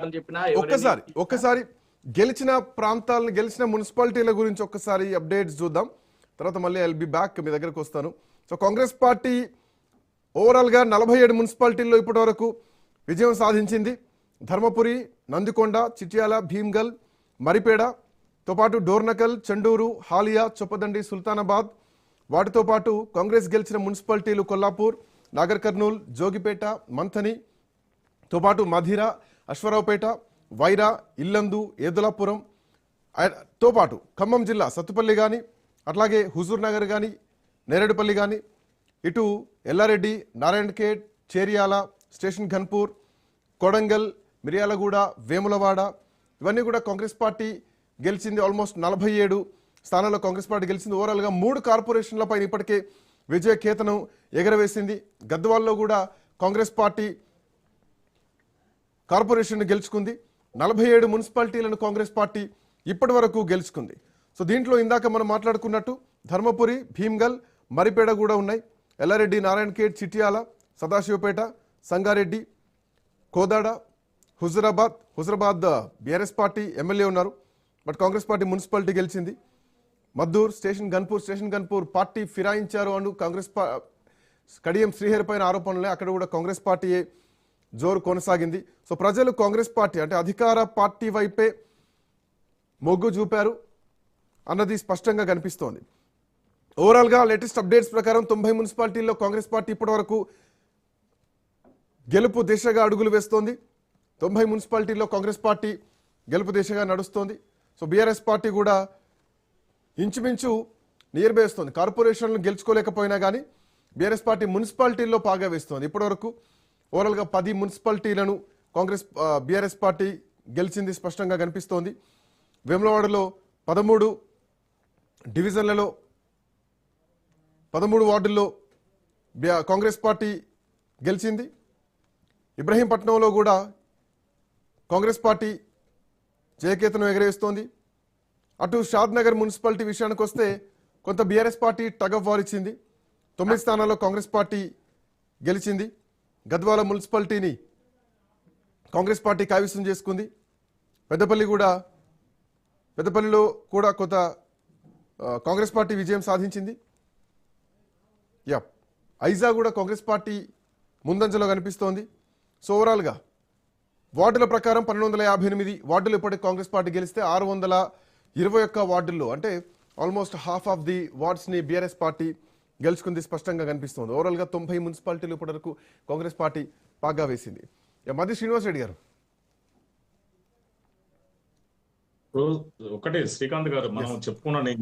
అని చెప్పినా ఒక్కసారి గెలిచిన ప్రాంతాలను గెలిచిన మున్సిపాలిటీల గురించి ఒక్కసారి అప్డేట్స్ చూద్దాం. తర్వాత మళ్ళీ ఐల్ బి బ్యాక్ మీ దగ్గరకు వస్తాను. సో కాంగ్రెస్ పార్టీ ఓవరాల్గా 47 మున్సిపాలిటీల్లో ఇప్పటి వరకు విజయం సాధించింది. ధర్మపురి, నందికొండ, చిట్యాల, భీమ్గల్, మరిపేడతో పాటు డోర్నకల్, చండూరు, హాలియా, చొప్పదండి, సుల్తానాబాద్. వాటితో పాటు కాంగ్రెస్ గెలిచిన మున్సిపాలిటీలు కొల్లాపూర్, నాగర్ కర్నూల్, జోగిపేట, మంథనితో పాటు మధిర, అశ్వరావుపేట, వైరా, ఇల్లందు, ఏదులాపురం తో పాటు ఖమ్మం జిల్లా సత్తుపల్లి కానీ, అట్లాగే హుజూర్ నగర్ కానీ, నేరేడుపల్లి కానీ, ఇటు ఎల్లారెడ్డి, నారాయణఖేడ్, చేరియాల, స్టేషన్ ఘన్పూర్, కొడంగల్, మిర్యాలగూడ, వేములవాడ ఇవన్నీ కూడా కాంగ్రెస్ పార్టీ గెలిచింది. ఆల్మోస్ట్ 47 స్థానాల్లో కాంగ్రెస్ పార్టీ గెలిచింది. ఓవరాల్గా 3 కార్పొరేషన్లపై ఇప్పటికే విజయ కేతనం ఎగరవేసింది. గద్వాల్లో కూడా కాంగ్రెస్ పార్టీ కార్పొరేషన్ గెలుచుకుంది. 47 మున్సిపాలిటీలను కాంగ్రెస్ పార్టీ ఇప్పటి వరకు గెలుచుకుంది. సో దీంట్లో ఇందాక మనం మాట్లాడుకున్నట్టు ధర్మపురి, భీమ్గల్, మరిపేడ కూడా ఉన్నాయి. Yellareddy, Narayankhed, Chityala, Sadashivpet, Sangareddy, Kodad, Huzurabad BRS party MLA ఉన్నారు. బట్ కాంగ్రెస్ పార్టీ మున్సిపాలిటీ గెలిచింది. మద్దూర్, స్టేషన్ గన్పూర్ పార్టీ ఫిరాయించారు అంటూ కాంగ్రెస్ కడియం శ్రీహరి పైన ఆరోపణలే. అక్కడ కూడా కాంగ్రెస్ పార్టీయే జోరు కొనసాగింది. సో ప్రజలు కాంగ్రెస్ పార్టీ అంటే అధికార పార్టీ వైపే మొగ్గు చూపారు అన్నది స్పష్టంగా కనిపిస్తోంది. ఓవరాల్గా లేటెస్ట్ అప్డేట్స్ ప్రకారం 90 మున్సిపాలిటీల్లో కాంగ్రెస్ పార్టీ ఇప్పటి వరకు గెలుపు దిశగా అడుగులు వేస్తోంది. 90 మున్సిపాలిటీల్లో కాంగ్రెస్ పార్టీ గెలుపు దిశగా నడుస్తోంది. సో బీఆర్ఎస్ పార్టీ కూడా ఇంచుమించు నియర్ బై వేస్తోంది. కార్పొరేషన్లు గెలుచుకోలేకపోయినా కానీ బీఆర్ఎస్ పార్టీ మున్సిపాలిటీల్లో పాగా వేస్తోంది. ఇప్పటివరకు ఓవరాల్గా 10 మున్సిపాలిటీలను బీఆర్ఎస్ పార్టీ గెలిచింది స్పష్టంగా కనిపిస్తోంది. వేములవాడలో 13 డివిజన్లలో 13 వార్డుల్లో కాంగ్రెస్ పార్టీ గెలిచింది. ఇబ్రహీంపట్నంలో కూడా కాంగ్రెస్ పార్టీ జయకేతనం ఎగరేస్తోంది. అటు షాద్నగర్ మున్సిపాలిటీ విషయానికి వస్తే కొంత BRS party tug of war ఇచ్చింది. 9 స్థానాల్లో కాంగ్రెస్ పార్టీ గెలిచింది. గద్వాల మున్సిపాలిటీని కాంగ్రెస్ పార్టీ కైవసం చేసుకుంది. పెద్దపల్లిలో కూడా కొంత కాంగ్రెస్ పార్టీ విజయం సాధించింది. ఐజా కూడా కాంగ్రెస్ పార్టీ ముందంజలో కనిపిస్తోంది. సో ఓవరాల్గా వార్డుల ప్రకారం 1258 వార్డులు ఇప్పటికి కాంగ్రెస్ పార్టీ గెలిస్తే 621 వార్డుల్లో అంటే ఆల్మోస్ట్ హాఫ్ ఆఫ్ ది వార్డ్స్ని బీఆర్ఎస్ పార్టీ గెలుచుకుంది స్పష్టంగా కనిపిస్తోంది. ఓవరాల్గా 90 మున్సిపాలిటీలు ఇప్పటివరకు కాంగ్రెస్ పార్టీ పాగా వేసింది. మధ్య శ్రీనివాస్ రెడ్డి గారు, ఒకటే శ్రీకాంత్ గారు మనం చెప్పుకున్నా, నేను